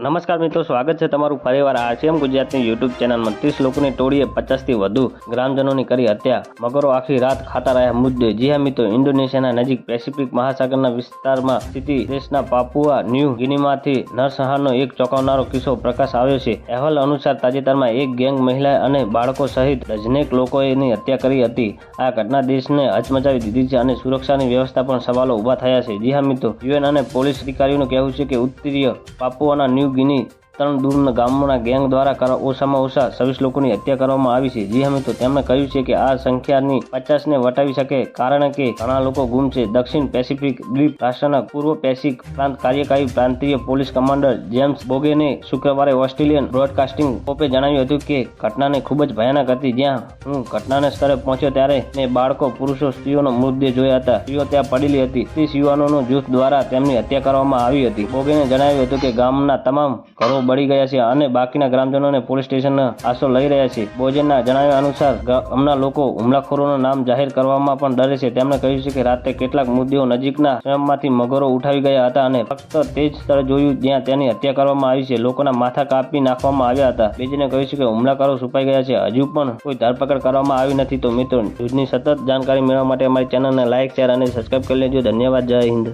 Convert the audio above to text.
નમસ્કાર મિત્રો, સ્વાગત છે તમારું ફરીવાર આરસીએમ ગુજરાતની યુટ્યુબ ચેનલમાં। 30 લોકોની ટોળીએ 50થી વધુ ગ્રામજનોની કરી હત્યા, મગરો આખી રાત ખાતા રહ્યા મૃતદેહ। જી હા મિત્રો, ઇન્ડોનેશિયાના નજીક પેસિફિક મહાસાગરના વિસ્તારમાં સ્થિત દેશના પાપુઆ ન્યૂ ગિનીમાંથી નરસંહારનો એક ચોંકાવનારો કિસ્સો પ્રકાશ આવ્યો છે। અહેવાલ અનુસાર તાજેતરમાં એક ગેંગ મહિલા અને બાળકો સહિત ડઝનેક લોકોની હત્યા કરી હતી। આ ઘટના દેશને હચમચાવી દીધી છે અને સુરક્ષાની વ્યવસ્થા પર સવાલો ઊભા થયા છે। જી હા મિત્રો, યુએન અને પોલીસ અધિકારીઓનું કહેવું છે કે ઉત્તરીય પાપુઆના ન્યૂ ગિની 3 દૂરના ગામોના ગેંગ દ્વારા ઓછામાં ઓછા 26 લોકોની હત્યા કરવામાં આવી છે। જી હા મિત્રો, તેમણે કહ્યું છે કે આ સંખ્યાની 50ને વટાવી શકે કારણ કે ઘણા લોકો ગુમ છે। દક્ષિણ પેસિફિક દ્વીપ રાષ્ટ્રના પૂર્વ પેસિફિક પ્રાંત કાર્યકારી પ્રાંતીય પોલીસ કમાન્ડર જેમ્સ બોગેને શુક્રવારે ઓસ્ટ્રેલિયન બ્રોડકાસ્ટિંગ કોર્પે જણાવ્યું હતું કે ઘટનાને ખૂબ જ ભયાનક હતી। જ્યાં હું ઘટનાના સ્થળે પહોંચ્યો ત્યારે મેં બાળકો, પુરુષો, સ્ત્રીઓનો મૃતદેહ જોયા હતા। સ્ત્રીઓ ત્યાં પડેલી હતી। 30 યુવાનોનું જૂથ દ્વારા તેમની હત્યા કરવામાં આવી હતી। બોગેને જણાવ્યું હતું કે ગામના તમામ ઘરો બળી ગયા છે અને બાકીના ગ્રામજનોને પોલીસ સ્ટેશનનો આશરો લઈ રહ્યા છે। બોજેનના જણાવ્યા અનુસાર ગામના લોકો હુમલાખોરોના નામ જાહેર કરવામાં પણ ડરે છે। તેમણે કહ્યું છે કે રાત્રે કેટલાક મૃતદેહો નજીકના સ્વયંમાંથી મગરો ઉઠાવી ગયા હતા અને ફક્ત તે જ સ્થળે જોયું જ્યાં તેની હત્યા કરવામાં આવી છે। લોકોના માથા કાપી નાખવામાં આવ્યા હતા। બોજેને કહ્યું છે કે હુમલાખોરો છુપાઈ ગયા છે, હજુ પણ કોઈ ધરપકડ કરવામાં આવી નથી। તો મિત્રો, ન્યૂઝની સતત જાણકારી મેળવવા માટે અમારી ચેનલને લાઇક, શેર અને સબસ્ક્રાઇબ કરી લેજો। ધન્યવાદ। જય હિન્દ।